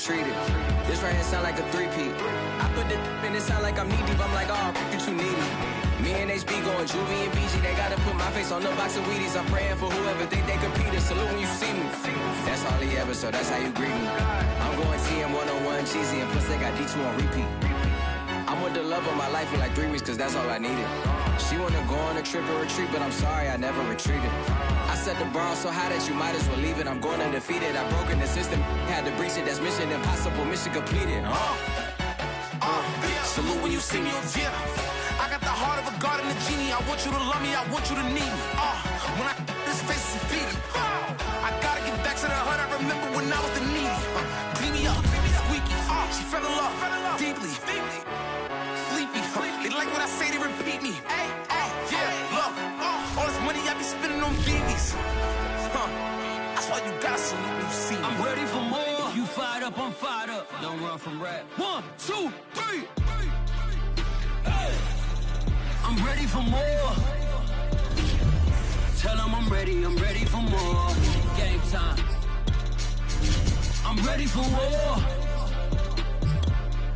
retreated. This right here sound like a three-peat. I put the in it sound like I'm knee-deep. I'm like, oh, you too needy. Me and HB going Juvie and BG. They gotta put my face on the box of Wheaties. I'm praying for whoever think they competed. Salute when you see me. That's all he ever, so that's how you greet me. I'm going TM 101 cheesy, and plus they got D2 on repeat. I'm with the love of my life in like 3 weeks, cause that's all I needed. She wanna go on a trip or retreat, but I'm sorry, I never retreated. I set the bar so high that you might as well leave it. I'm going undefeated, I broken the system. Had to breach it, that's mission impossible, mission completed. Salute when you see me, yeah. I got the heart of a god and a genie. I want you to love me, I want you to need me. When I this face is feedy. I gotta get back to the hood, I remember when I was the needy. Clean me up, squeaky. She fell in love, deeply. Sleepy, they like what I say, they repeat me. Yeah, look, all this money I be spending on BBs. That's why you gotta salute when you see me. I'm ready for more. You fired up, I'm fired up. Don't run from rap. 1, 2, 3. Hey. I'm ready for more. Tell them I'm ready for more. Game time. I'm ready for war.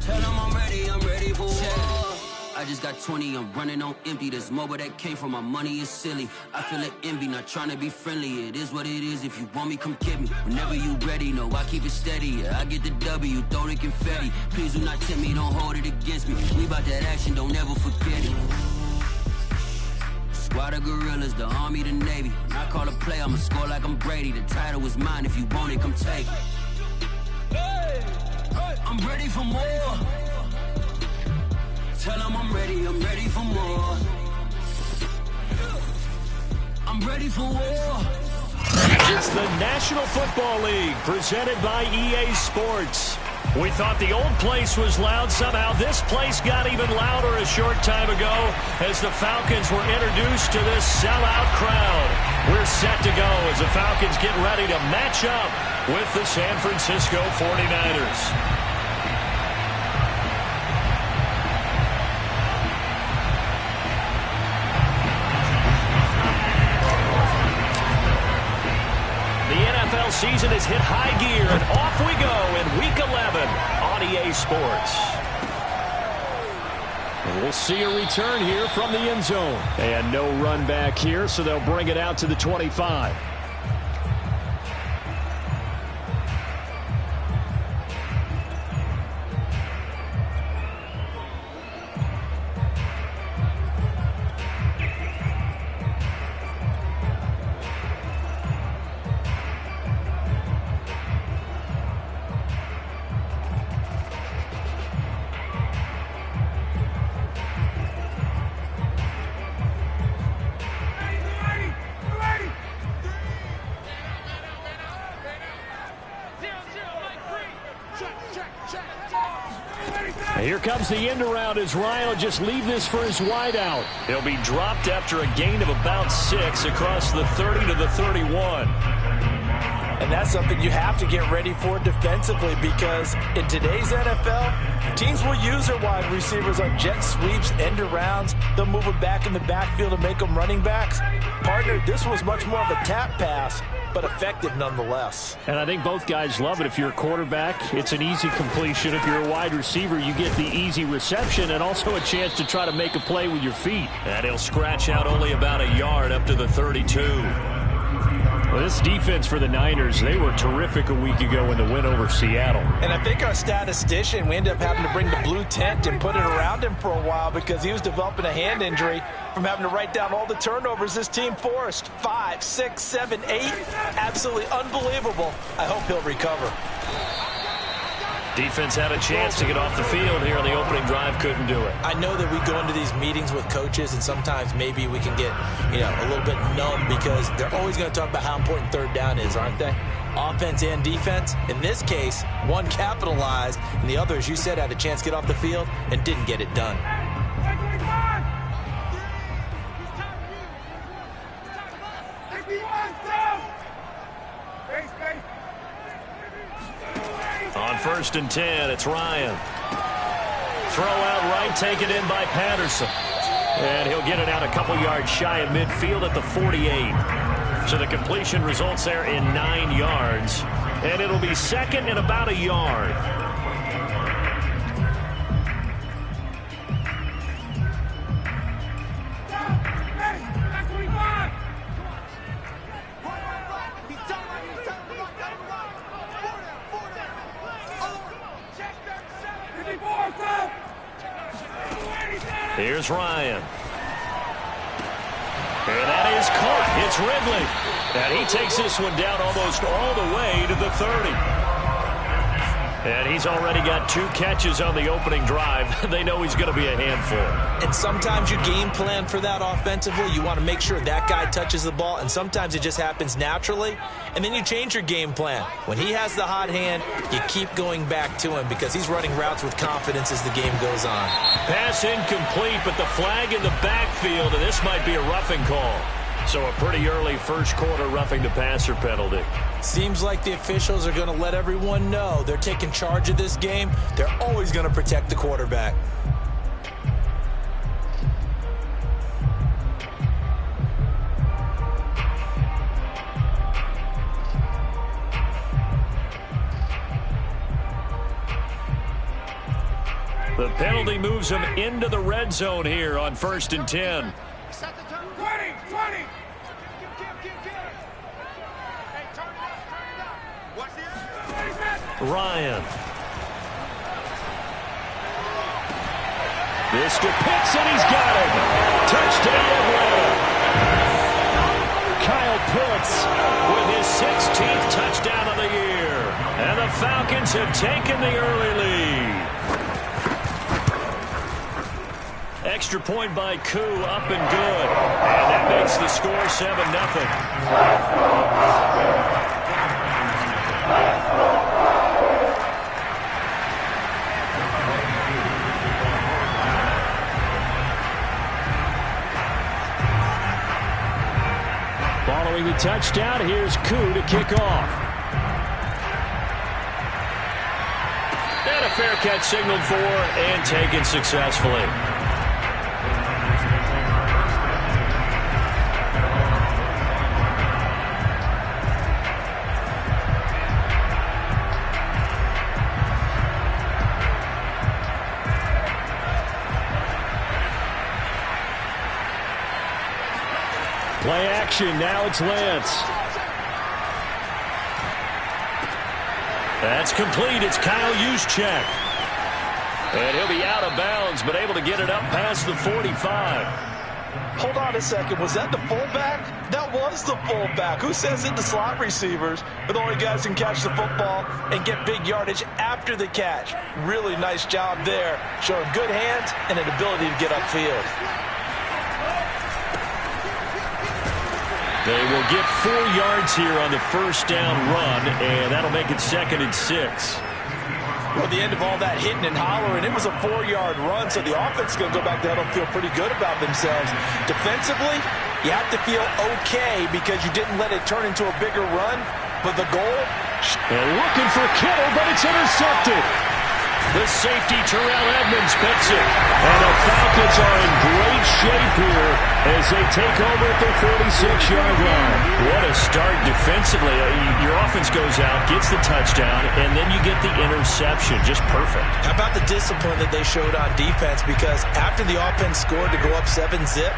Tell them I'm ready for war. I just got 20, I'm running on empty. This mobile that came from my money is silly. I feel like envy, not trying to be friendly. It is what it is, if you want me, come get me. Whenever you ready, no, I keep it steady. Yeah, I get the W, throw the confetti. Please do not tempt me, don't hold it against me. We about that action, don't ever forget it. Squad of gorillas, the army, the navy. When I call a play, I'ma score like I'm Brady. The title is mine, if you want it, come take it. I'm ready for more. Tell them I'm ready for more. I'm ready for war. It's the National Football League presented by EA Sports. We thought the old place was loud. Somehow this place got even louder a short time ago as the Falcons were introduced to this sellout crowd. We're set to go as the Falcons get ready to match up with the San Francisco 49ers. Season has hit high gear, and off we go in Week 11 on EA Sports. And we'll see a return here from the end zone. And no run back here, so they'll bring it out to the 25. Here comes the end around as Ryan will just leave this for his wideout. He'll be dropped after a gain of about 6 across the 30 to the 31. And that's something you have to get ready for defensively, because in today's NFL, teams will use their wide receivers on jet sweeps, end arounds. They'll move them back in the backfield and make them running backs. Partner, this was much more of a tap pass, but effective nonetheless. And I think both guys love it. If you're a quarterback, it's an easy completion. If you're a wide receiver, you get the easy reception and also a chance to try to make a play with your feet. And he'll scratch out only about a yard up to the 32. Well, this defense for the Niners, they were terrific a week ago in the win over Seattle. And I think our statistician, we ended up having to bring the blue tent and put it around him for a while because he was developing a hand injury from having to write down all the turnovers this team forced. 5, 6, 7, 8. Absolutely unbelievable. I hope he'll recover. Defense had a chance to get off the field here in the opening drive, couldn't do it. I know that we go into these meetings with coaches, and sometimes maybe we can get, a little bit numb because they're always going to talk about how important third down is, aren't they? Offense and defense. In this case, one capitalized, and the other, as you said, had a chance to get off the field and didn't get it done. On 1st and 10, it's Ryan. Throw out right, taken in by Patterson. And he'll get it out a couple yards shy of midfield at the 48. So the completion results there in 9 yards. And it'll be second and about a yard. Here's Ryan. And that is caught. It's Ridley. And he takes this one down almost all the way to the 30. And he's already got 2 catches on the opening drive. They know he's going to be a handful. And sometimes you game plan for that offensively. You want to make sure that guy touches the ball, and sometimes it just happens naturally. And then you change your game plan. When he has the hot hand, you keep going back to him because he's running routes with confidence as the game goes on. Pass incomplete, but the flag in the backfield, and this might be a roughing call. So a pretty early first quarter roughing the passer penalty. Seems like the officials are going to let everyone know they're taking charge of this game. They're always going to protect the quarterback. The penalty moves him into the red zone here on 1st and 10. 20. Ryan. This to Pitts, and he's got it. Touchdown, Atlanta. Kyle Pitts with his 16th touchdown of the year. And the Falcons have taken the early lead. Extra point by Koo, up and good. And that makes the score 7-0. Following the touchdown, here's Koo to kick off. And a fair catch signaled for and taken successfully. Play action, now it's Lance. That's complete, it's Kyle Juszczyk. And he'll be out of bounds, but able to get it up past the 45. Hold on a second, was that the fullback? That was the fullback. Who says it? The slot receivers are the only guys who can catch the football and get big yardage after the catch. Really nice job there, showing good hands and an ability to get upfield. They will get 4 yards here on the first down run, and that'll make it 2nd and 6. Well, at the end of all that hitting and hollering, it was a 4-yard run, so the offense is going to go back there and feel pretty good about themselves. Defensively, you have to feel okay because you didn't let it turn into a bigger run, but the goal... And looking for Kittle, but it's intercepted. The safety, Terrell Edmonds, picks it. And the Falcons are in great shape here as they take over at their 46-yard line. What a start defensively. Your offense goes out, gets the touchdown, and then you get the interception. Just perfect. How about the discipline that they showed on defense? Because after the offense scored to go up 7-zip,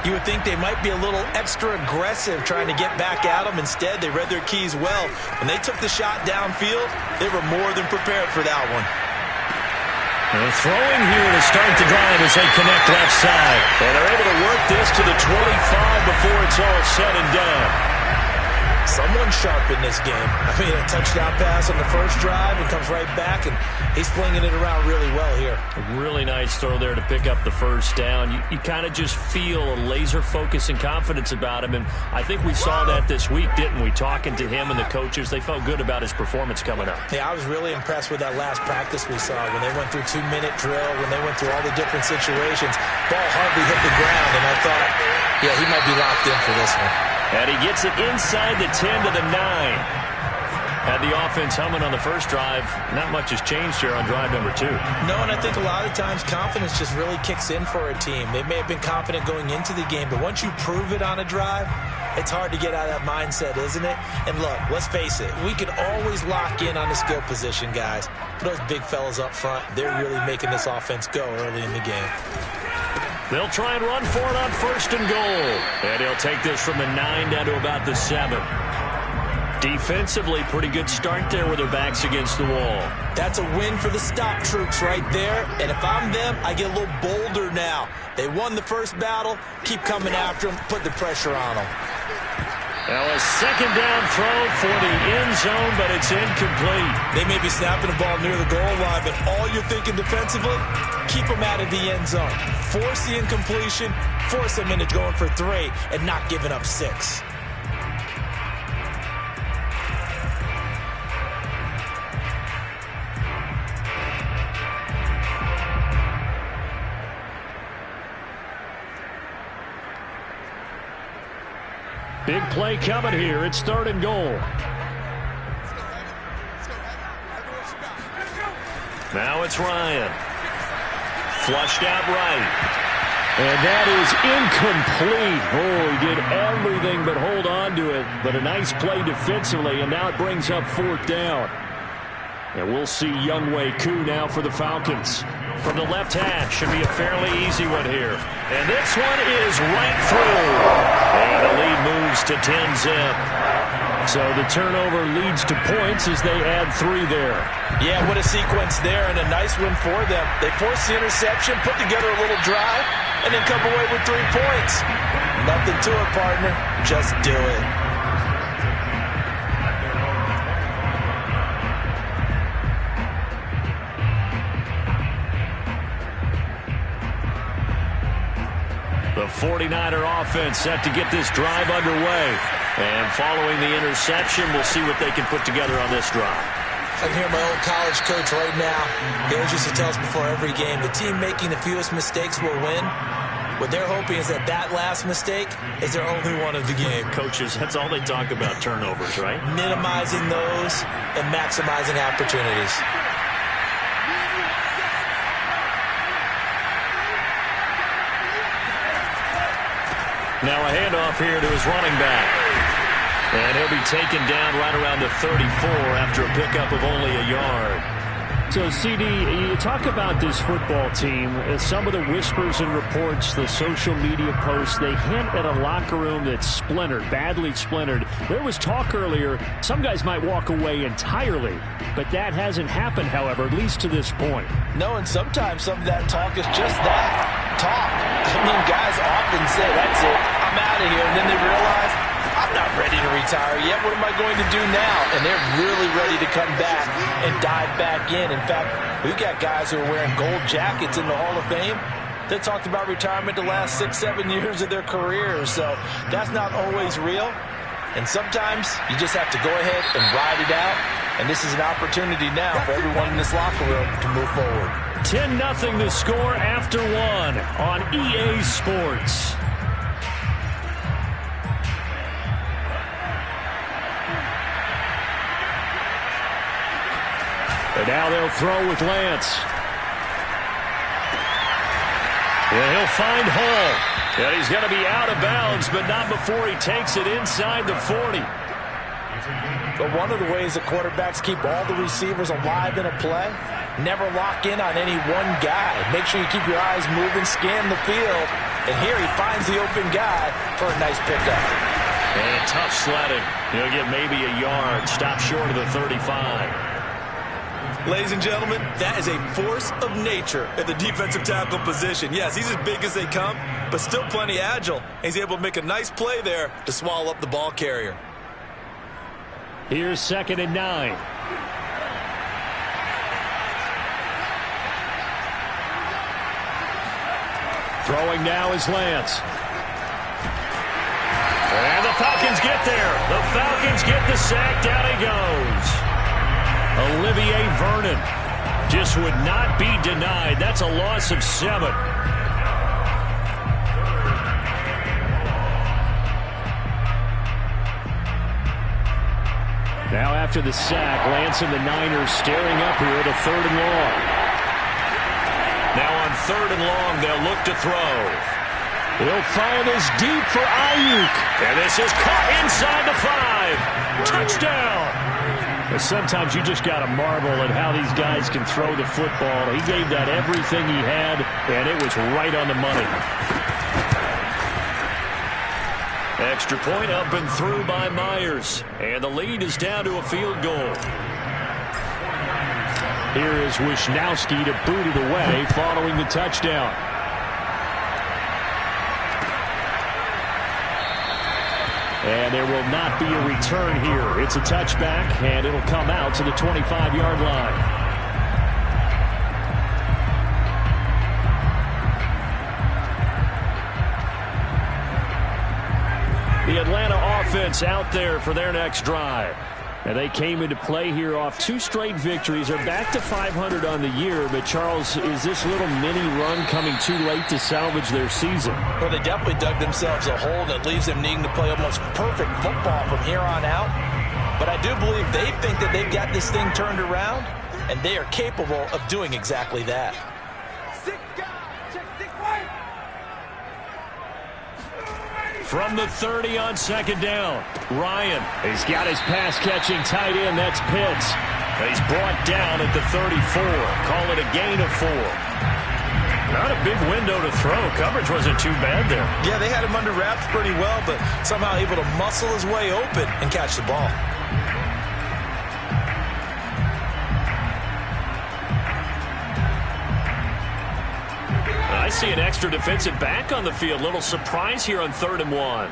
you would think they might be a little extra aggressive trying to get back at them. Instead, they read their keys well. When they took the shot downfield, they were more than prepared for that one. And throwing here to start the drive as they connect left side. And they're able to work this to the 25 before it's all said and done. Someone sharp in this game. I mean, a touchdown pass on the first drive and comes right back, and he's flinging it around really well here. A really nice throw there to pick up the first down. You kind of just feel a laser focus and confidence about him, and I think we saw that this week, didn't we? Talking to him and the coaches, they felt good about his performance coming up. Yeah, I was really impressed with that last practice we saw when they went through 2-minute drill, when they went through all the different situations. Ball hardly hit the ground, and I thought, yeah, he might be locked in for this one. And he gets it inside the 10 to the 9. Had the offense humming on the first drive. Not much has changed here on drive number 2. No, and I think a lot of times confidence just really kicks in for a team. They may have been confident going into the game, but once you prove it on a drive, It's hard to get out of that mindset, isn't it? And look, let's face it, we can always lock in on the skill position, guys. But those big fellas up front, they're really making this offense go early in the game. They'll try and run for it on 1st and goal. And he'll take this from the 9 down to about the 7. Defensively, pretty good start there with their backs against the wall. That's a win for the stop troops right there. And if I'm them, I get a little bolder now. They won the first battle. Keep coming after them. Put the pressure on them. Now a 2nd down throw for the end zone, but it's incomplete. They may be snapping the ball near the goal line, but all you're thinking defensively, keep them out of the end zone. Force the incompletion, force them into going for 3, and not giving up 6. Big play coming here. It's 3rd and goal. Now it's Ryan. Flushed out right. And that is incomplete. Oh, he did everything but hold on to it. But a nice play defensively, and now it brings up 4th down. And we'll see Younghoe Koo now for the Falcons. From the left hash, should be a fairly easy one here. And this one is right through. And the lead moves to 10-zip. So the turnover leads to points as they add 3 there. Yeah, what a sequence there, and a nice win for them. They forced the interception, put together a little drive, and then come away with 3 points. Nothing to it, partner. Just do it. The 49er offense set to get this drive underway. And following the interception, we'll see what they can put together on this drive. I can hear my old college coach right now. He always used to tell us before every game, the team making the fewest mistakes will win. What they're hoping is that that last mistake is their only one of the game. Coaches, that's all they talk about, turnovers, right? Minimizing those and maximizing opportunities. Now a handoff here to his running back. And he'll be taken down right around the 34 after a pickup of only a yard. So, CD, you talk about this football team, some of the whispers and reports, the social media posts, they hint at a locker room that's splintered, badly splintered. There was talk earlier, some guys might walk away entirely, but that hasn't happened, however, at least to this point. No, and sometimes some of that talk is just that, talk. I mean, guys often say, that's it, I'm out of here, and then they realize, I'm not ready to retire yet. What am I going to do now? And they're really ready to come back and dive back in. In fact, we've got guys who are wearing gold jackets in the Hall of Fame that talked about retirement the last 6-7 years of their careers. So that's not always real. And sometimes you just have to go ahead and ride it out. And this is an opportunity now for everyone in this locker room to move forward. 10-0 the score after 1 on EA Sports. And now they'll throw with Lance. And he'll find Hall. And he's going to be out of bounds, but not before he takes it inside the 40. But one of the ways the quarterbacks keep all the receivers alive in a play, never lock in on any one guy. Make sure you keep your eyes moving, scan the field. And here he finds the open guy for a nice pickup. And tough sledding. He'll get maybe a yard. Stop short of the 35. Ladies and gentlemen, that is a force of nature at the defensive tackle position. Yes, he's as big as they come, but still plenty agile. He's able to make a nice play there to swallow up the ball carrier. Here's 2nd and 9. Throwing now is Lance. And the Falcons get there. The Falcons get the sack. Down he goes. Olivier Vernon just would not be denied. That's a loss of 7. Now after the sack, Lance and the Niners staring up here at a 3rd and long. Now on 3rd and long, they'll look to throw. He'll find this deep for Ayuk. And this is caught inside the 5. Touchdown. But sometimes you just got to marvel at how these guys can throw the football. He gave that everything he had, and it was right on the money. Extra point up and through by Myers. And the lead is down to a field goal. Here is Wisnowski to boot it away following the touchdown. And there will not be a return here. It's a touchback, and it'll come out to the 25-yard line. The Atlanta offense out there for their next drive. And they came into play here off 2 straight victories. They're back to 500 on the year. But, Charles, is this little mini run coming too late to salvage their season? Well, they definitely dug themselves a hole that leaves them needing to play almost perfect football from here on out. But I do believe they think that they've got this thing turned around, and they are capable of doing exactly that. From the 30 on second down, Ryan. He's got his pass-catching tight end. That's Pitts. He's brought down at the 34. Call it a gain of 4. Not a big window to throw. Coverage wasn't too bad there. Yeah, they had him under wraps pretty well, but somehow able to muscle his way open and catch the ball. I see an extra defensive back on the field. Little surprise here on 3rd and 1.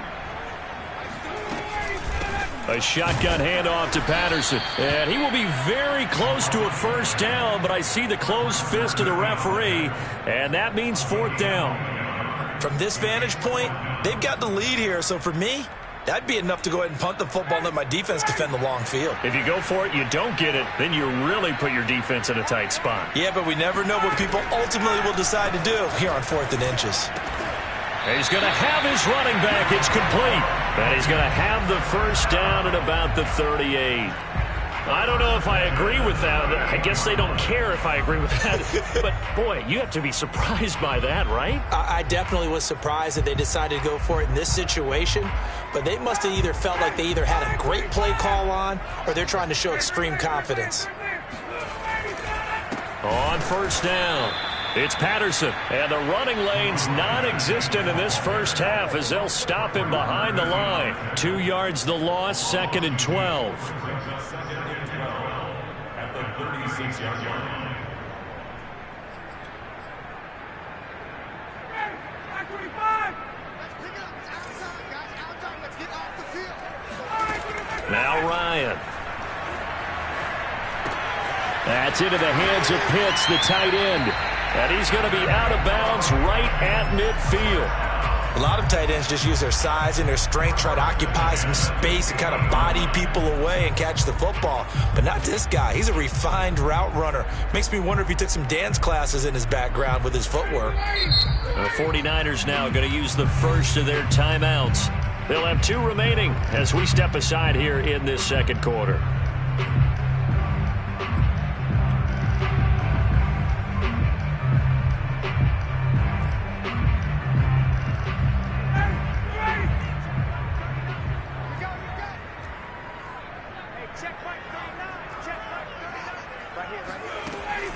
A shotgun handoff to Patterson. And he will be very close to a first down, but I see the closed fist of the referee, and that means 4th down. From this vantage point, they've got the lead here, so for me, that'd be enough to go ahead and punt the football and let my defense defend the long field. If you go for it, you don't get it, then you really put your defense in a tight spot. Yeah, but we never know what people ultimately will decide to do here on 4th and inches. He's going to have his running back. It's complete. And he's going to have the first down at about the 38. I don't know if I agree with that. I guess they don't care if I agree with that. But, boy, you have to be surprised by that, right? I definitely was surprised that they decided to go for it in this situation. But they must have either felt like they either had a great play call on or they're trying to show extreme confidence. On first down, it's Patterson. And the running lane's non-existent in this first half as they'll stop him behind the line. 2 yards the loss, 2nd and 12. At the 36-yard line. Now Ryan. That's into the hands of Pitts, the tight end. And he's going to be out of bounds right at midfield. A lot of tight ends just use their size and their strength, try to occupy some space and kind of body people away and catch the football. But not this guy. He's a refined route runner. Makes me wonder if he took some dance classes in his background with his footwork. The 49ers now going to use the first of their timeouts. They'll have 2 remaining as we step aside here in this second quarter.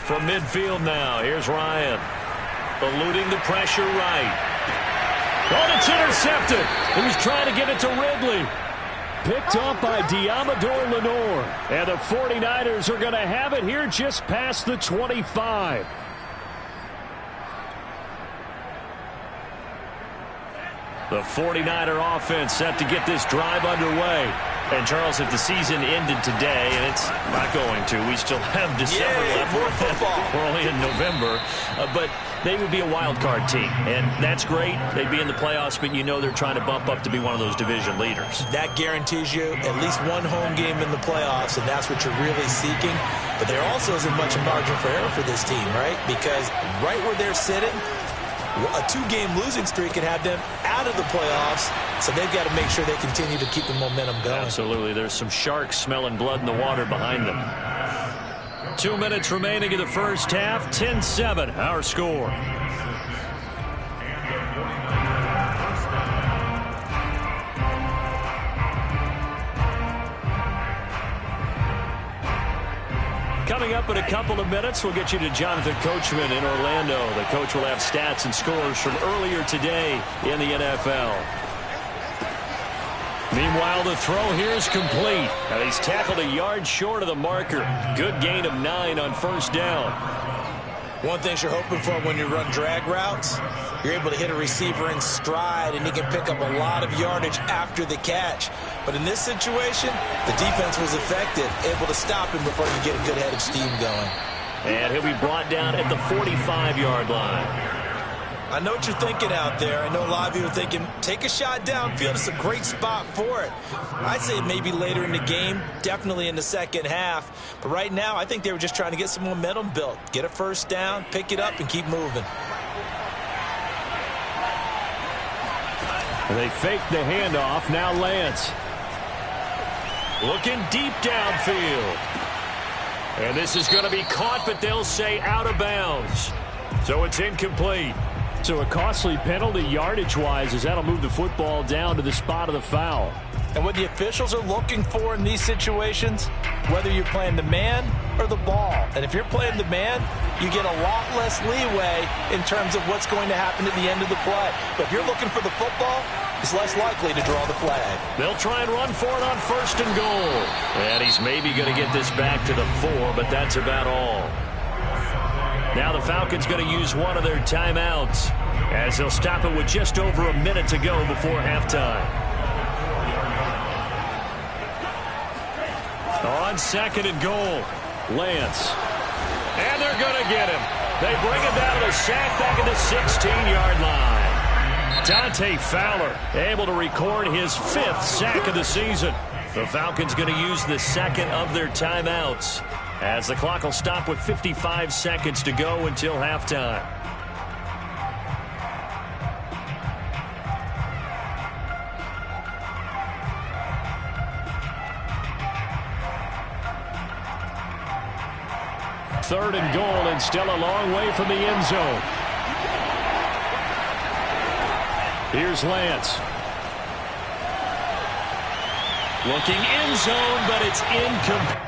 From midfield now, here's Ryan. Eluding the pressure right. Oh, it's intercepted. He was trying to get it to Ridley. Picked up by Diamador Lenore. And the 49ers are going to have it here just past the 25. The 49er offense set to get this drive underway. And, Charles, if the season ended today, and it's not going to, we still have December left. More football. We're only in November. But they would be a wild card team, and that's great. They'd be in the playoffs, but you know they're trying to bump up to be one of those division leaders. That guarantees you at least one home game in the playoffs, and that's what you're really seeking. But there also isn't much margin for error for this team, right? Because right where they're sitting, a 2-game losing streak could have them out of the playoffs, so they've got to make sure they continue to keep the momentum going. Absolutely. There's some sharks smelling blood in the water behind them. 2 minutes remaining in the first half. 10-7, our score. Coming up in a couple of minutes, we'll get you to Jonathan Coachman in Orlando. The coach will have stats and scores from earlier today in the NFL. Meanwhile, the throw here is complete. And he's tackled a yard short of the marker. Good gain of 9 on first down. One thing you're hoping for when you run drag routes, you're able to hit a receiver in stride, and he can pick up a lot of yardage after the catch. But in this situation, the defense was effective, able to stop him before he get a good head of steam going. And he'll be brought down at the 45-yard line. I know what you're thinking out there. I know a lot of you are thinking, take a shot downfield. It's a great spot for it. I'd say maybe later in the game, definitely in the second half. But right now, I think they were just trying to get some momentum built. Get a first down, pick it up, and keep moving. They fake the handoff. Now Lance. Looking deep downfield. And this is going to be caught, but they'll say out of bounds. So it's incomplete. So a costly penalty yardage-wise as that'll move the football down to the spot of the foul. And what the officials are looking for in these situations, whether you're playing the man or the ball. And if you're playing the man, you get a lot less leeway in terms of what's going to happen at the end of the play. But if you're looking for the football, it's less likely to draw the flag. They'll try and run for it on first and goal. And he's maybe going to get this back to the 4, but that's about all. Now the Falcons going to use one of their timeouts as they'll stop it with just over a minute to go before halftime. On second and goal, Lance. And they're going to get him. They bring him down to the sack back at the 16-yard line. Dante Fowler able to record his 5th sack of the season. The Falcons going to use the second of their timeouts as the clock will stop with 55 seconds to go until halftime. Third and goal, and still a long way from the end zone. Here's Lance. Looking end zone, but it's incomplete.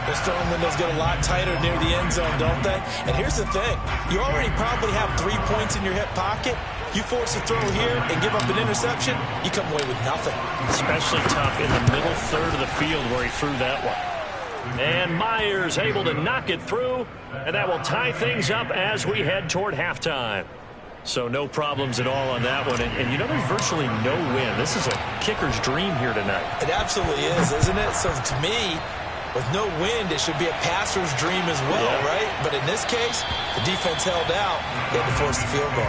Those throwing windows get a lot tighter near the end zone, don't they? And here's the thing. You already probably have 3 points in your hip pocket. You force a throw here and give up an interception, you come away with nothing. Especially tough in the middle third of the field where he threw that one. And Myers able to knock it through, and that will tie things up as we head toward halftime. So no problems at all on that one. And you know, there's virtually no win. This is a kicker's dream here tonight. It absolutely is, isn't it? So to me, with no wind, it should be a passer's dream as well, right? But in this case, the defense held out. They had to force the field goal.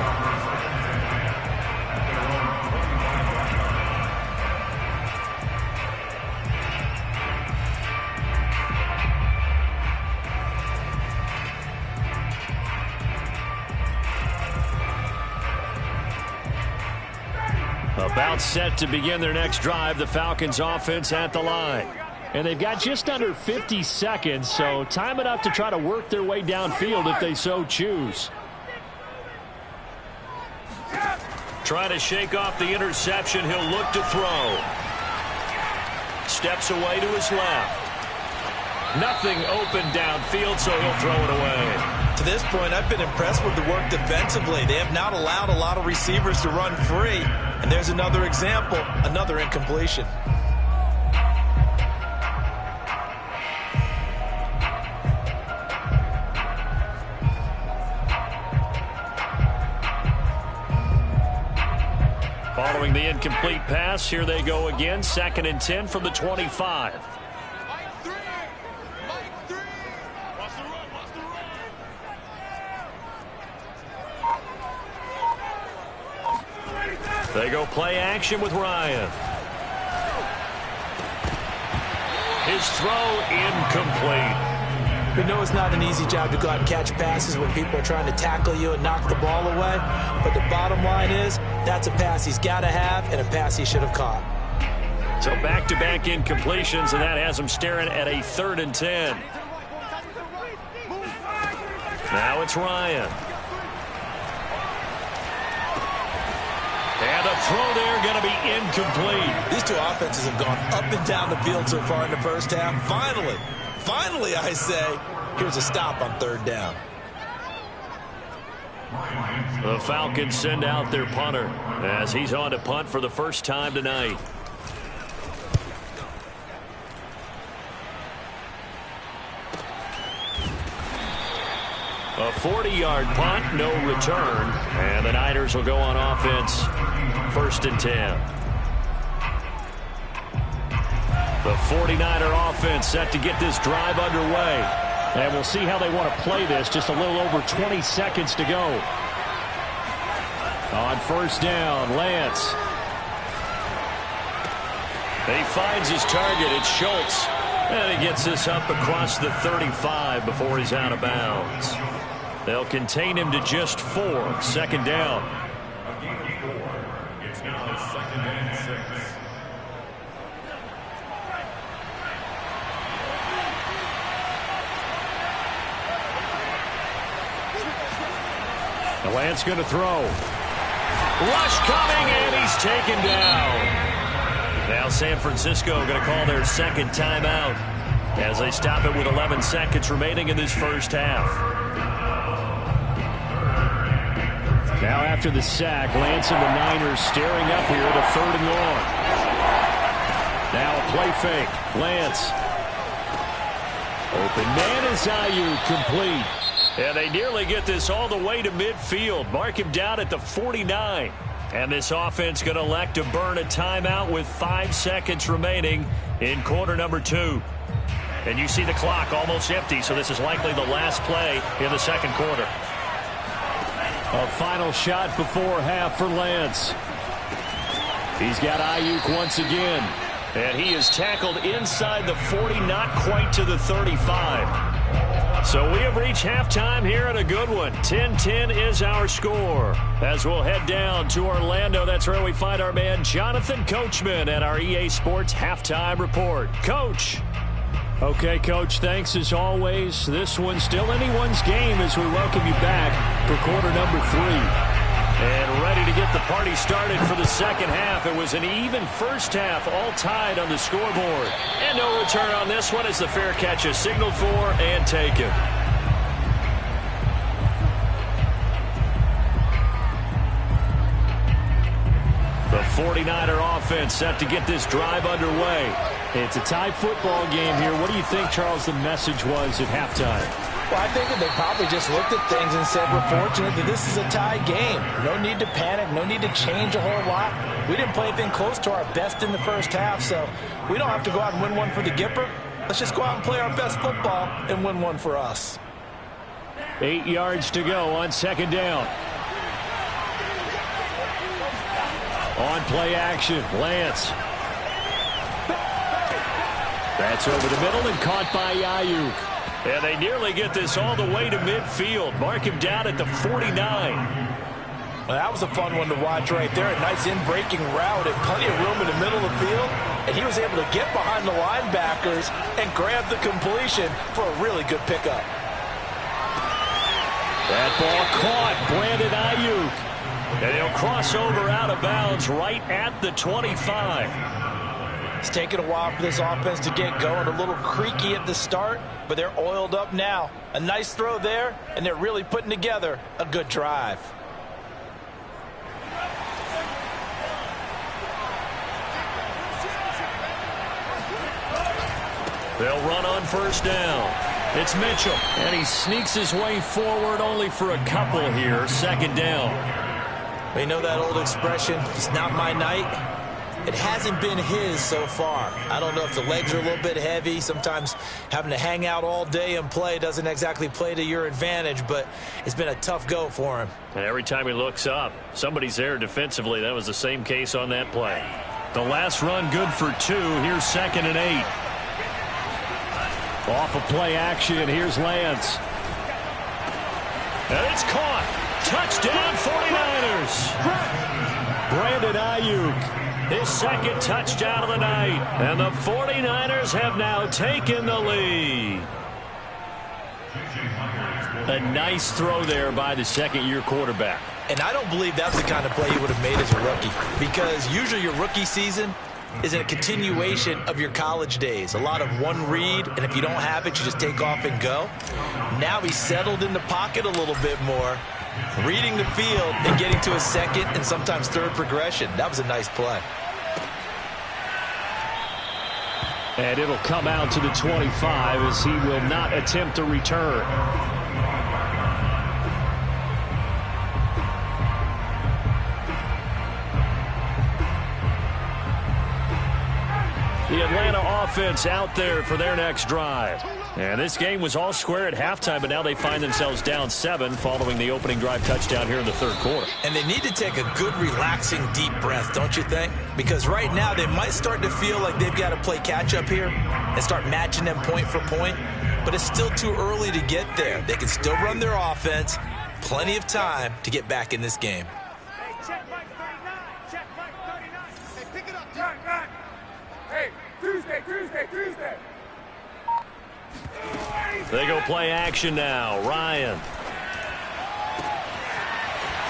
About set to begin their next drive, the Falcons offense at the line. And they've got just under 50 seconds, so time enough to try to work their way downfield if they so choose. Trying to shake off the interception, he'll look to throw. Steps away to his left. Nothing open downfield, so he'll throw it away. To this point, I've been impressed with the work defensively. They have not allowed a lot of receivers to run free. And there's another example, another incompletion. Following the incomplete pass, here they go again. 2nd and 10 from the 25. They go play action with Ryan. His throw incomplete. We know it's not an easy job to go out and catch passes when people are trying to tackle you and knock the ball away. But the bottom line is, that's a pass he's got to have and a pass he should have caught. So back-to-back incompletions, and that has him staring at a 3rd and 10. Now it's Ryan. And And the throw there going to be incomplete. These two offenses have gone up and down the field so far in the first half. Finally, I say, here's a stop on third down. The Falcons send out their punter as he's on to punt for the first time tonight. A 40-yard punt, no return, and the Niners will go on offense, 1st and 10. The 49er offense set to get this drive underway. And we'll see how they want to play this. Just a little over 20 seconds to go. On 1st down, Lance. He finds his target. It's Schultz. And he gets this up across the 35 before he's out of bounds. They'll contain him to just 4. 2nd down. A gain of 4. It's now 2nd and 6. The Lance going to throw. Rush coming, and he's taken down. Now San Francisco going to call their 2nd timeout as they stop it with 11 seconds remaining in this first half. Now after the sack, Lance and the Niners staring up here at a 3rd and long. Now a play fake. Lance. Open man is Ayuk, complete. And they nearly get this all the way to midfield. Mark him down at the 49. And this offense going to elect to burn a timeout with 5 seconds remaining in quarter number 2. And you see the clock almost empty, so this is likely the last play in the 2nd quarter. A final shot before half for Lance. He's got Ayuk once again. And he is tackled inside the 40, not quite to the 35. So we have reached halftime here in a good one. 10-10 is our score. As we'll head down to Orlando, that's where we find our man Jonathan Coachman at our EA Sports Halftime Report. Coach. Okay, Coach, thanks as always. This one's still anyone's game as we welcome you back for quarter number 3. And ready to get the party started for the 2nd half. It was an even first half, all tied on the scoreboard. And no return on this one as the fair catch is signaled for and taken. The 49er offense set to get this drive underway. It's a tie football game here. What do you think, Charles, the message was at halftime? Well, I think that they probably just looked at things and said, we're fortunate that this is a tie game. No need to panic. No need to change a whole lot. We didn't play anything close to our best in the first half, so we don't have to go out and win one for the Gipper. Let's just go out and play our best football and win one for us. 8 yards to go on 2nd down. On play action, Lance. That's over the middle and caught by Ayuk. And they nearly get this all the way to midfield. Mark him down at the 49. Well, that was a fun one to watch right there. A nice in-breaking route and plenty of room in the middle of the field. And he was able to get behind the linebackers and grab the completion for a really good pickup. That ball caught. Brandon Ayuk. And he'll cross over out of bounds right at the 25. It's taken a while for this offense to get going. A little creaky at the start, but they're oiled up now. A nice throw there, and they're really putting together a good drive. They'll run on 1st down. It's Mitchell, and he sneaks his way forward only for a couple here. 2nd down. You know that old expression, it's not my night? It hasn't been his so far. I don't know if the legs are a little bit heavy. Sometimes having to hang out all day and play doesn't exactly play to your advantage, but it's been a tough go for him. And every time he looks up, somebody's there defensively. That was the same case on that play. The last run good for 2. Here's 2nd and 8. Off of play action, here's Lance. And it's caught. Touchdown 49ers. Brandon Ayuk. His 2nd touchdown of the night. And the 49ers have now taken the lead. A nice throw there by the 2nd-year quarterback. And I don't believe that's the kind of play he would have made as a rookie, because usually your rookie season is a continuation of your college days. A lot of one read, and if you don't have it, you just take off and go. Now he's settled in the pocket a little bit more, reading the field and getting to a second and sometimes third progression. That was a nice play. And it'll come out to the 25 as he will not attempt a return. The Atlanta offense out there for their next drive. And this game was all square at halftime, but now they find themselves down 7 following the opening drive touchdown here in the third quarter. And they need to take a good, relaxing, deep breath, don't you think? Because right now they might start to feel like they've got to play catch-up here and start matching them point for point. But it's still too early to get there. They can still run their offense. Plenty of time to get back in this game. Hey, check Mike 39. Check Mike 39. Hey, pick it up. Check. Hey, Tuesday. They go play action now. Ryan.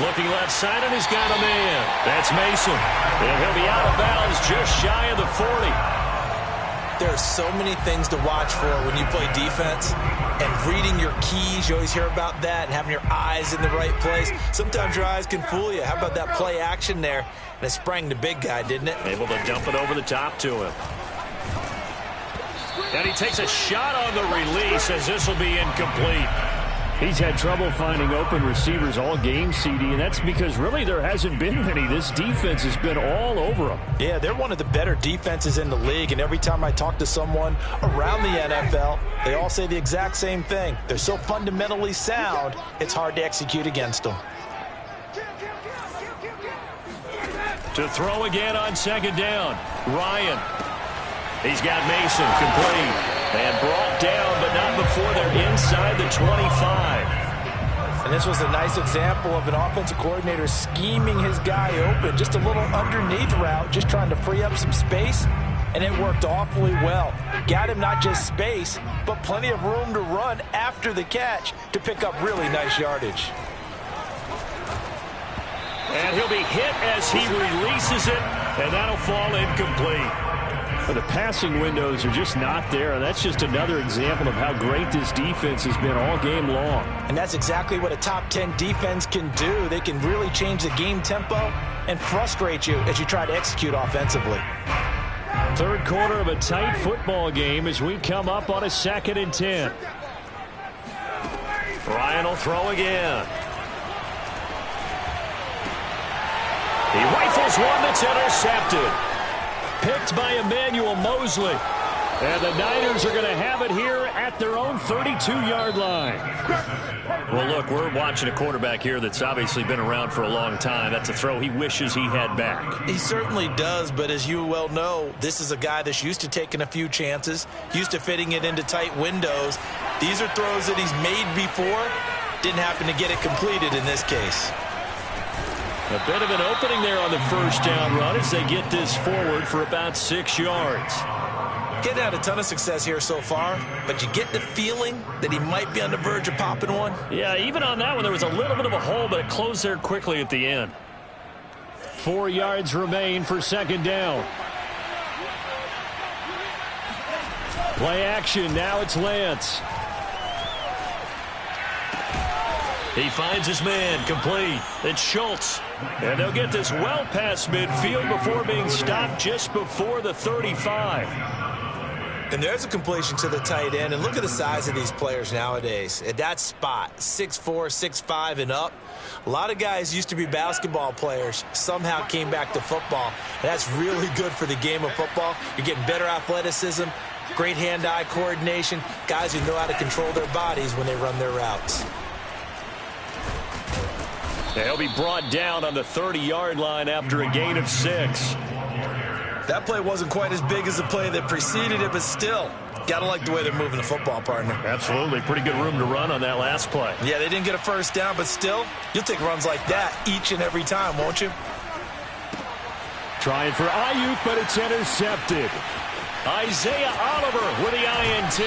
Looking left side, and he's got a man. That's Mason. And he'll be out of bounds just shy of the 40. There are so many things to watch for when you play defense. And reading your keys, you always hear about that, and having your eyes in the right place. Sometimes your eyes can fool you. How about that play action there? And it sprang the big guy, didn't it? Able to dump it over the top to him. And he takes a shot on the release as this will be incomplete. He's had trouble finding open receivers all game, CD, and that's because really there hasn't been many. This defense has been all over them. Yeah, they're one of the better defenses in the league, and every time I talk to someone around the NFL, they all say the exact same thing. They're so fundamentally sound, it's hard to execute against them. To throw again on second down, Ryan. He's got Mason complete and brought down, but not before they're inside the 25. And this was a nice example of an offensive coordinator scheming his guy open. Just a little underneath route, just trying to free up some space, and it worked awfully well. Got him not just space, but plenty of room to run after the catch to pick up really nice yardage. And he'll be hit as he releases it, and that'll fall incomplete. The passing windows are just not there, and that's just another example of how great this defense has been all game long. And that's exactly what a top 10 defense can do. They can really change the game tempo and frustrate you as you try to execute offensively. Third quarter of a tight football game as we come up on a 2nd and 10. Ryan will throw again. He rifles one that's intercepted. Picked by Emmanuel Mosley. And the Niners are going to have it here at their own 32-yard line. Well, look, we're watching a quarterback here that's obviously been around for a long time. That's a throw he wishes he had back. He certainly does, but as you well know, this is a guy that's used to taking a few chances, used to fitting it into tight windows. These are throws that he's made before. Didn't happen to get it completed in this case. A bit of an opening there on the first down run as they get this forward for about 6 yards. Getting had a ton of success here so far, but you get the feeling that he might be on the verge of popping one. Yeah, even on that one, there was a little bit of a hole, but it closed there quickly at the end. 4 yards remain for 2nd down. Play action. Now it's Lance. He finds his man complete. It's Schultz. And they'll get this well past midfield before being stopped just before the 35. And there's a completion to the tight end. And look at the size of these players nowadays. At that spot, 6'4", 6'5", and up. A lot of guys used to be basketball players, somehow came back to football. And that's really good for the game of football. You're getting better athleticism, great hand-eye coordination, guys who know how to control their bodies when they run their routes. They'll be brought down on the 30-yard line after a gain of 6. That play wasn't quite as big as the play that preceded it, but still, gotta like the way they're moving the football, partner. Absolutely. Pretty good room to run on that last play. Yeah, they didn't get a first down, but still, you'll take runs like that each and every time, won't you? Trying for Ayuk, but it's intercepted. Isaiah Oliver with the INT.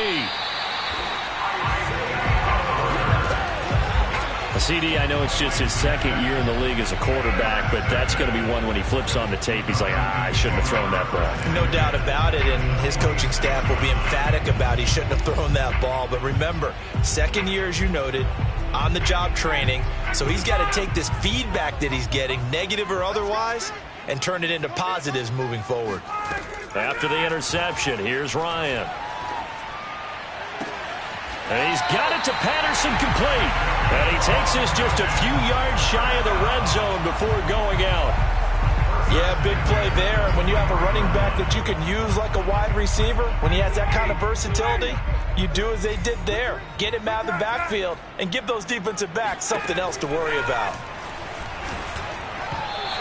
CD, I know it's just his second year in the league as a quarterback, but that's going to be one when he flips on the tape. He's like, I shouldn't have thrown that ball. No doubt about it, and his coaching staff will be emphatic about he shouldn't have thrown that ball. But remember, second year, as you noted, on-the-job training, so he's got to take this feedback that he's getting, negative or otherwise, and turn it into positives moving forward. After the interception, here's Ryan. And he's got it to Patterson complete. And he takes this just a few yards shy of the red zone before going out. Yeah, big play there. And when you have a running back that you can use like a wide receiver, when he has that kind of versatility, you do as they did there. Get him out of the backfield and give those defensive backs something else to worry about.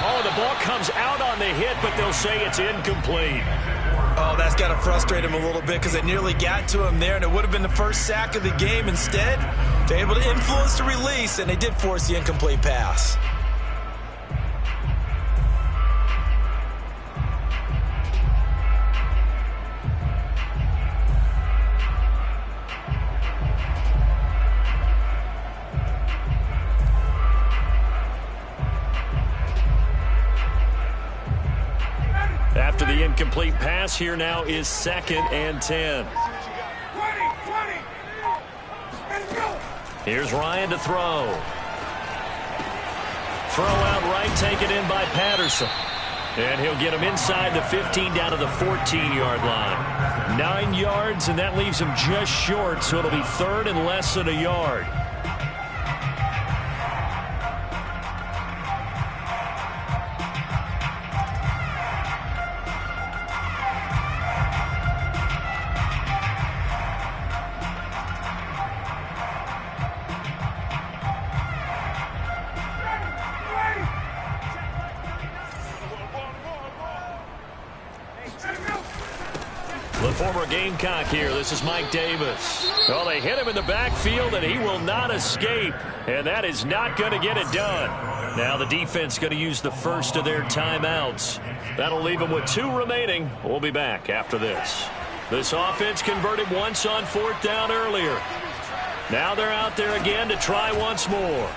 Oh, the ball comes out on the hit, but they'll say it's incomplete. Oh, that's got to frustrate him a little bit because they nearly got to him there, and it would have been the first sack of the game. Instead, they're able to influence the release, and they did force the incomplete pass. After the incomplete pass, here now is 2nd and 10. 20. Let's go. Here's Ryan to throw. Throw out right, taken in by Patterson. And he'll get him inside the 15 down to the 14-yard line. 9 yards, and that leaves him just short, so it'll be 3rd and less than a yard. The former Gamecock here. This is Mike Davis. Well, they hit him in the backfield, and he will not escape. And that is not going to get it done. Now the defense going to use the first of their timeouts. That'll leave them with 2 remaining. We'll be back after this. This offense converted once on 4th down earlier. Now they're out there again to try once more.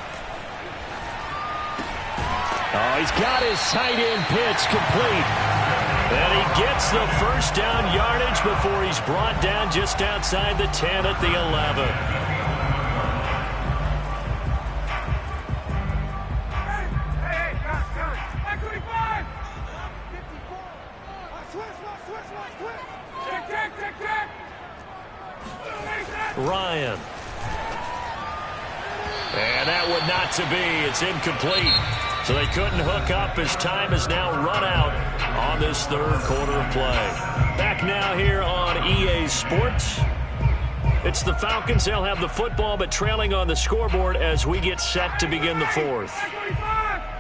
Oh, he's got his tight end pitch complete. And he gets the first down yardage before he's brought down just outside the 10 at the 11. Hey, guys, 25. 54. Switch. Check. Ryan. And that would not to be. It's incomplete. So they couldn't hook up as time has now run out on this 3rd quarter of play. Back now here on EA Sports. It's the Falcons. They'll have the football, but trailing on the scoreboard as we get set to begin the 4th.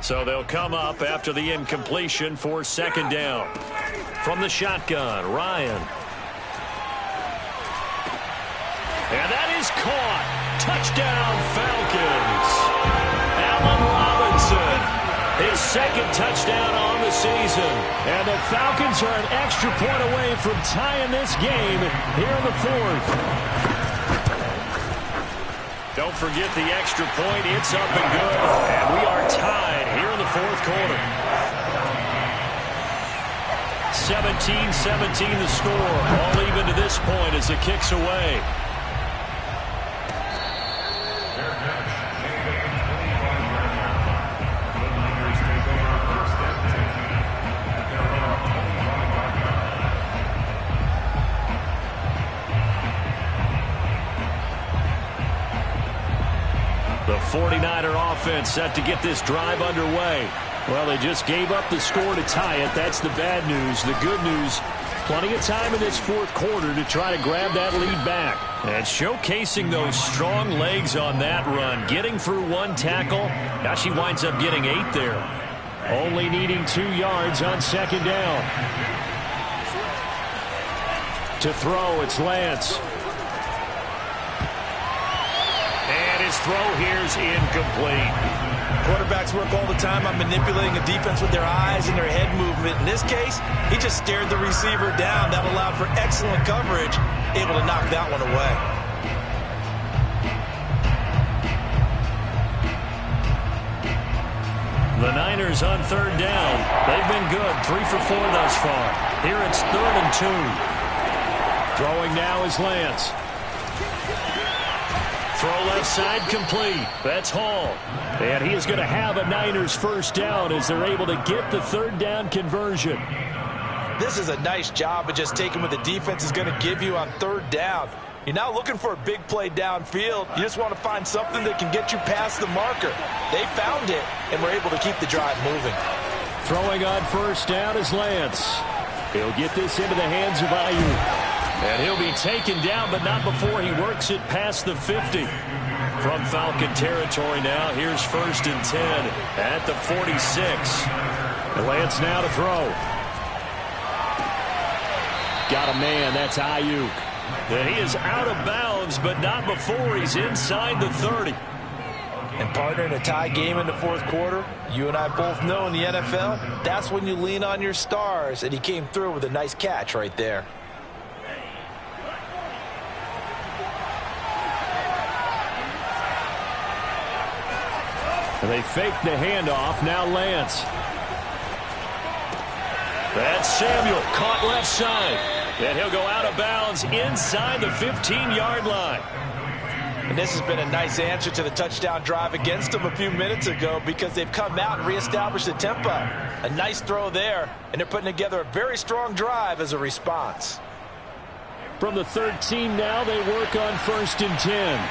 So they'll come up after the incompletion for 2nd down. From the shotgun, Ryan. And that is caught. Touchdown, Falcons. Allen Robinson, his 2nd touchdown on the season. And the Falcons are an extra point away from tying this game here in the 4th. Don't forget the extra point. It's up and good. And we are tied here in the 4th quarter. 17-17 the score. All even to this point as the kick's away. The 49er offense set to get this drive underway. Well, they just gave up the score to tie it. That's the bad news. The good news, plenty of time in this 4th quarter to try to grab that lead back. And showcasing those strong legs on that run. Getting through 1 tackle. Now she winds up getting 8 there. Only needing 2 yards on 2nd down. To throw, it's Lance. His throw here's incomplete. Quarterbacks work all the time on manipulating a defense with their eyes and their head movement. In this case, he just stared the receiver down. That allowed for excellent coverage, able to knock that one away. The Niners on third down. They've been good, 3 for 4 thus far. Here it's 3rd and 2. Throwing now is Lance. Throw left side complete. That's Hall. And he is going to have a Niners first down as they're able to get the 3rd down conversion. This is a nice job of just taking what the defense is going to give you on 3rd down. You're not looking for a big play downfield. You just want to find something that can get you past the marker. They found it and were able to keep the drive moving. Throwing on first down is Lance. He'll get this into the hands of Ayuk. And he'll be taken down, but not before he works it past the 50. From Falcon territory now, here's 1st and 10 at the 46. Lance now to throw. Got a man, that's Ayuk. And he is out of bounds, but not before he's inside the 30. And partner, in a tie game in the 4th quarter, you and I both know in the NFL, that's when you lean on your stars, and he came through with a nice catch right there. And they fake the handoff. Now Lance. That's Samuel, caught left side. And he'll go out of bounds inside the 15-yard line. And this has been a nice answer to the touchdown drive against them a few minutes ago because they've come out and reestablished the tempo. A nice throw there, and they're putting together a very strong drive as a response. From the 13 now, they work on 1st and 10.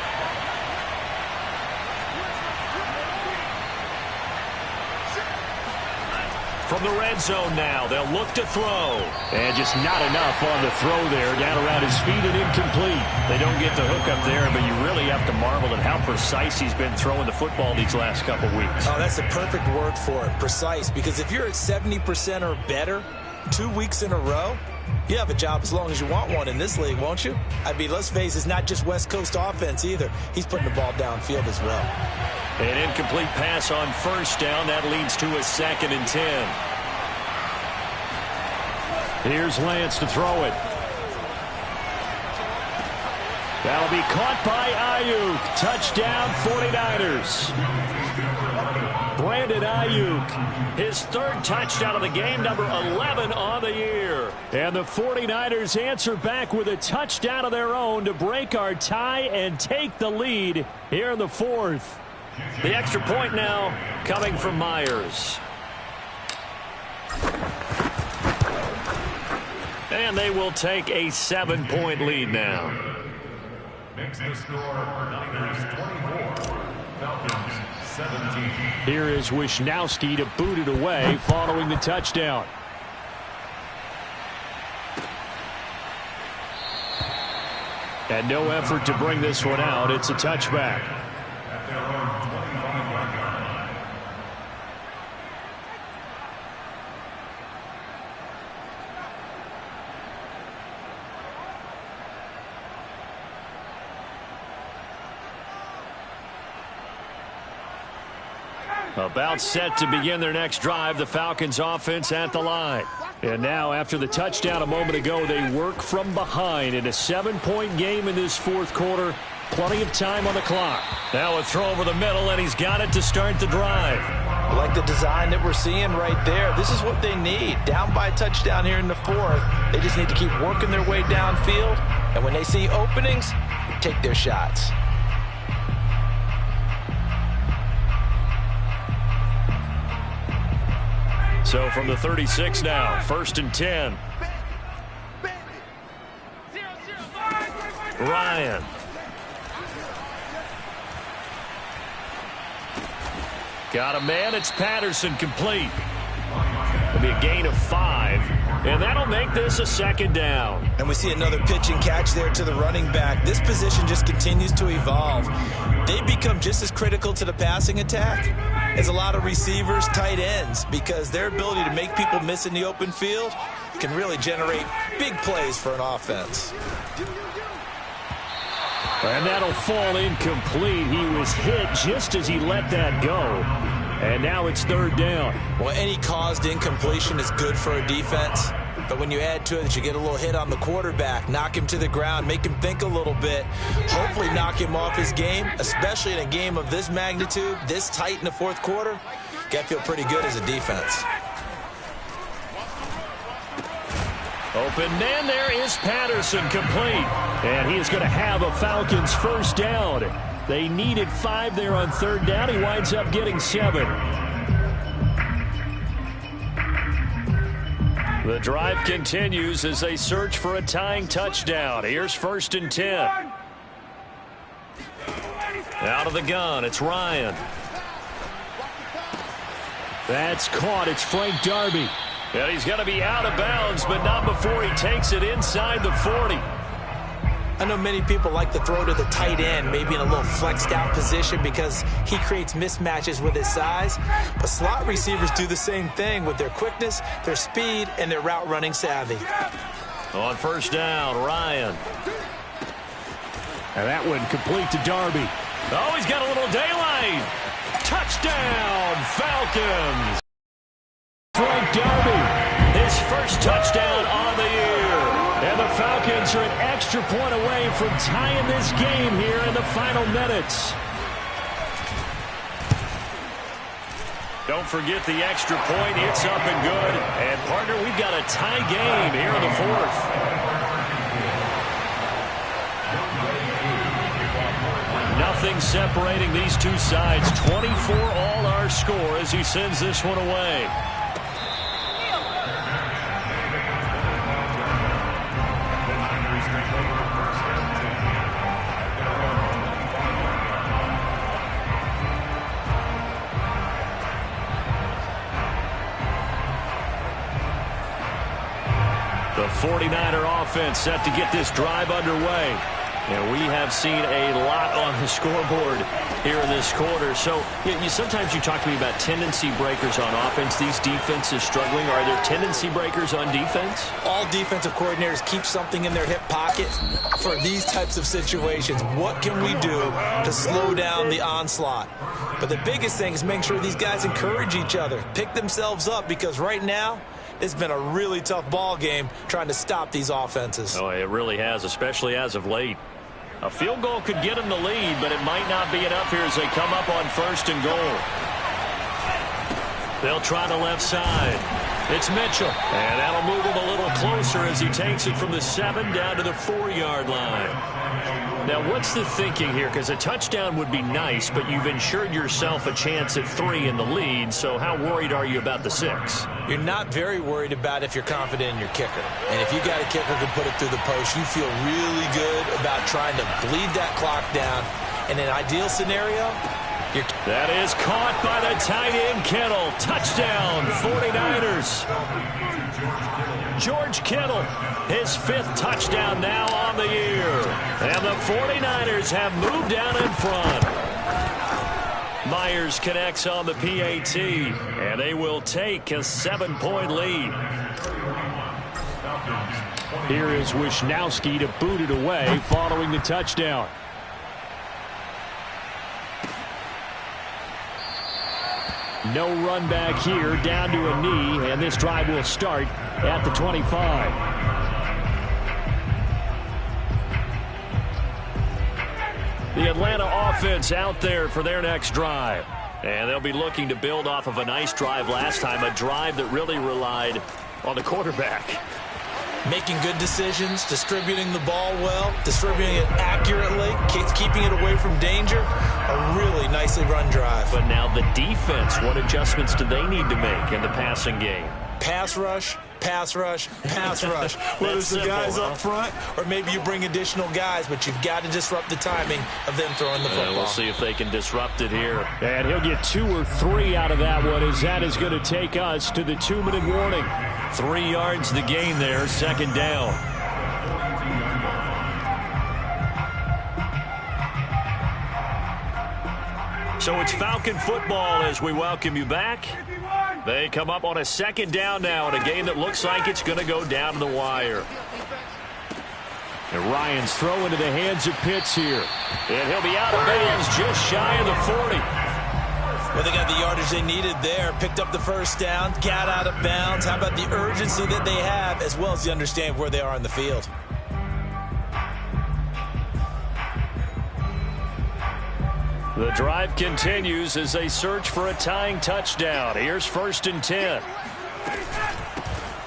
From the red zone now, they'll look to throw. And just not enough on the throw there. Down around his feet and incomplete. They don't get the hook up there, but you really have to marvel at how precise he's been throwing the football these last couple weeks. Oh, that's the perfect word for it, precise. Because if you're at 70% or better 2 weeks in a row, you have a job as long as you want one in this league, won't you? I mean, let's face it, it's not just West Coast offense either. He's putting the ball downfield as well. An incomplete pass on first down. That leads to a 2nd and 10. Here's Lance to throw it. That'll be caught by Ayuk. Touchdown 49ers. Brandon Ayuk, his 3rd touchdown of the game, number 11 on the year. And the 49ers answer back with a touchdown of their own to break our tie and take the lead here in the 4th. The extra point now coming from Myers. And they will take a 7-point lead now. Makes the score Niners 24, Falcons 17. Here is Wisnowski to boot it away following the touchdown. And no effort to bring this one out. It's a touchback. At their own 25-yard line. About set to begin their next drive, the Falcons offense at the line. And now after the touchdown a moment ago, they work from behind in a 7-point game in this 4th quarter. Plenty of time on the clock. Now a throw over the middle, and he's got it to start the drive. I like the design that we're seeing right there. This is what they need. Down by a touchdown here in the 4th. They just need to keep working their way downfield. And when they see openings, take their shots. So from the 36 now, 1st and 10. Ryan. Got a man. It's Patterson, complete. It'll be a gain of 5. And that'll make this a 2nd down. And we see another pitch and catch there to the running back. This position just continues to evolve. They become just as critical to the passing attack as a lot of receivers, tight ends, because their ability to make people miss in the open field can really generate big plays for an offense. And that'll fall incomplete. He was hit just as he let that go. And now it's 3rd down. Well, any caused incompletion is good for a defense. But when you add to it that you get a little hit on the quarterback, knock him to the ground, make him think a little bit, hopefully knock him off his game, especially in a game of this magnitude, this tight in the 4th quarter, Got to feel pretty good as a defense. Open man, there is Patterson, complete. And he is going to have a Falcons first down. They needed 5 there on third down. He winds up getting 7. The drive continues as they search for a tying touchdown. Here's 1st and 10. Out of the gun, it's Ryan. That's caught. It's Frank Darby. And he's going to be out of bounds, but not before he takes it inside the 40. I know many people like to throw to the tight end, maybe in a little flexed out position because he creates mismatches with his size. But slot receivers do the same thing with their quickness, their speed, and their route running savvy. On first down, Ryan. And that one complete to Darby. Oh, he's got a little daylight. Touchdown, Falcons. Frank Darby. His first touchdown on the year. And the Falcons are an extra point away from tying this game here in the final minutes. Don't forget the extra point. It's up and good. And, partner, we've got a tie game here in the 4th. Nothing separating these two sides. 24 all our score as he sends this one away. The 49er offense set to get this drive underway. And we have seen a lot on the scoreboard here in this quarter. So sometimes you talk to me about tendency breakers on offense. These defenses struggling. Are there tendency breakers on defense? All defensive coordinators keep something in their hip pocket for these types of situations. What can we do to slow down the onslaught? But the biggest thing is making sure these guys encourage each other, pick themselves up, because right now it's been a really tough ball game trying to stop these offenses. Oh, it really has, especially as of late. A field goal could get them the lead, but it might not be enough here as they come up on 1st and goal. They'll try the left side. It's Mitchell. And that'll move him a little closer as he takes it from the 7 down to the 4-yard line. Now, what's the thinking here? Because a touchdown would be nice, but you've ensured yourself a chance at 3 in the lead, so how worried are you about the 6? You're not very worried about if you're confident in your kicker. And if you got a kicker who can put it through the post, you feel really good about trying to bleed that clock down. In an ideal scenario, that is caught by the tight end, Kittle. Touchdown, 49ers. George Kittle, his 5th touchdown now on the year. And the 49ers have moved down in front. Myers connects on the PAT, and they will take a 7-point lead. Here is Wisnowski to boot it away following the touchdown. No run back here, down to a knee, and this drive will start at the 25. The Atlanta offense out there for their next drive. And they'll be looking to build off of a nice drive last time, a drive that really relied on the quarterback. Making good decisions, distributing the ball well, distributing it accurately, keeping it away from danger. A really nicely run drive. But now the defense, what adjustments do they need to make in the passing game? Pass rush, pass rush, pass rush. Whether it's the guys up front or maybe you bring additional guys, but you've got to disrupt the timing of them throwing the football. We'll see if they can disrupt it here. And he'll get 2 or 3 out of that one, as that is going to take us to the 2-minute warning. 3 yards the gain there, 2nd down. So it's Falcon football as we welcome you back. They come up on a 2nd down now in a game that looks like it's going to go down to the wire. And Ryan's throw into the hands of Pitts here. And he'll be out of bounds just shy of the 40. Well, they got the yardage they needed there, picked up the first down, got out of bounds. How about the urgency that they have, as well as the understanding of where they are on the field? The drive continues as they search for a tying touchdown. Here's 1st and 10.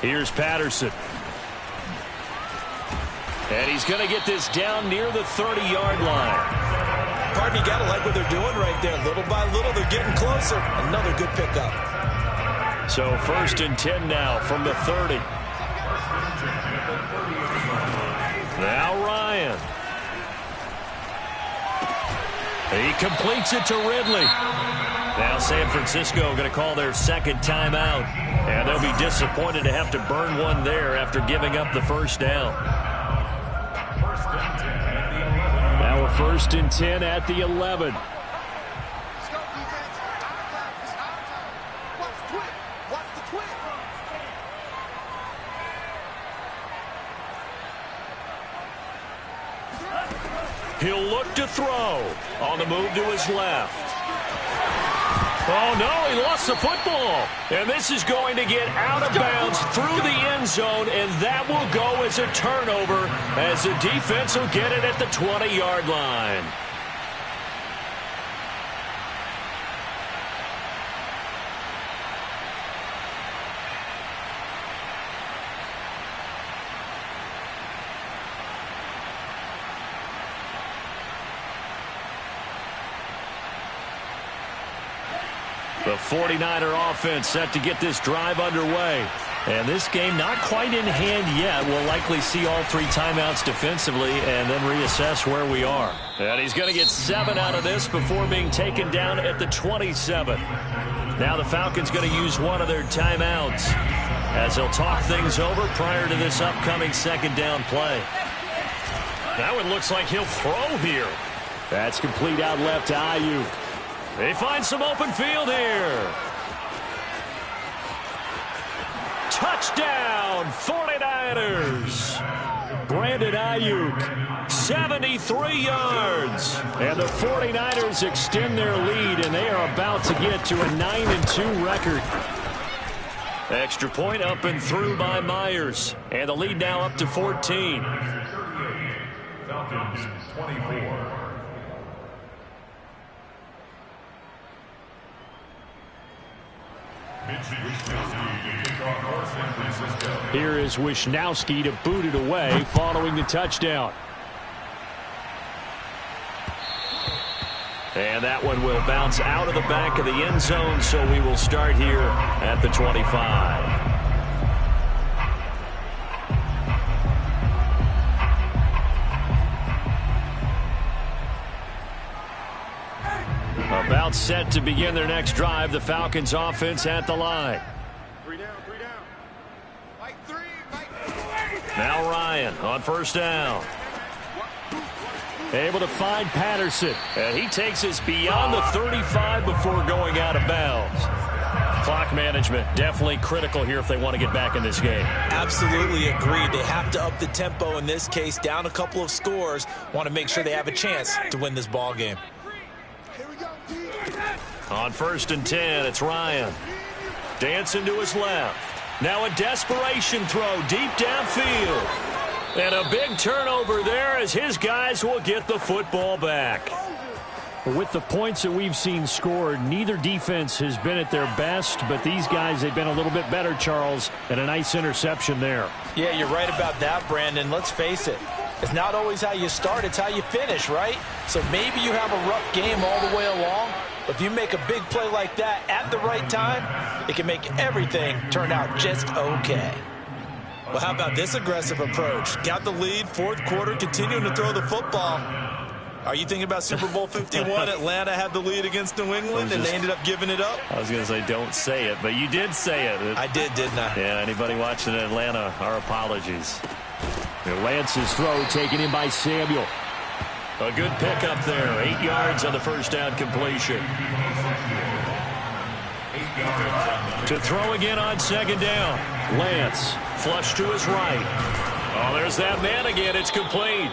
Here's Patterson. And he's going to get this down near the 30-yard line. Pardon, you got to like what they're doing right there. Little by little, they're getting closer. Another good pickup. So 1st and 10 now from the 30. Now Ryan. He completes it to Ridley. Now San Francisco going to call their 2nd timeout. And they'll be disappointed to have to burn one there after giving up the 1st down. Now a 1st and 10 at the 11. He'll look to throw. On the move to his left. Oh, no, he lost the football. And this is going to get out of bounds through the end zone, and that will go as a turnover as the defense will get it at the 20-yard line. The 49er offense set to get this drive underway. And this game not quite in hand yet. We'll likely see all 3 timeouts defensively and then reassess where we are. And he's going to get 7 out of this before being taken down at the 27. Now the Falcons going to use one of their timeouts as they'll talk things over prior to this upcoming 2nd down play. Now it looks like he'll throw here. That's complete out left to Ayuk. They find some open field here. Touchdown, 49ers. Brandon Ayuk, 73 yards. And the 49ers extend their lead, and they are about to get to a 9-2 record. Extra point up and through by Myers. And the lead now up to 14. Falcons 24. Here is Wisnowski to boot it away following the touchdown. And that one will bounce out of the back of the end zone, so we will start here at the 25. About set to begin their next drive. The Falcons offense at the line. 3 down, 3 down. Fight 3, fight 3. Now Ryan on 1st down. Able to find Patterson. And he takes us beyond the 35 before going out of bounds. Clock management definitely critical here if they want to get back in this game. Absolutely agreed. They have to up the tempo in this case. Down a couple of scores. Want to make sure they have a chance to win this ball game. On 1st and 10, it's Ryan. Dancing to his left. Now a desperation throw deep downfield. And a big turnover there as his guys will get the football back. With the points that we've seen scored, neither defense has been at their best, but these guys, they've been a little bit better, Charles, and a nice interception there. Yeah, you're right about that, Brandon. Let's face it. It's not always how you start, it's how you finish, right? So maybe you have a rough game all the way along, but if you make a big play like that at the right time, it can make everything turn out just okay. Well, how about this aggressive approach? Got the lead, 4th quarter, continuing to throw the football. Are you thinking about Super Bowl 51? Atlanta had the lead against New England, and they ended up giving it up? I was going to say don't say it, but you did say it. I did, didn't I? Yeah, anybody watching Atlanta, our apologies. Lance's throw taken in by Samuel. A good pickup there. 8 yards on the 1st down completion. To throw again on 2nd down. Lance flush to his right. Oh, there's that man again. It's complete.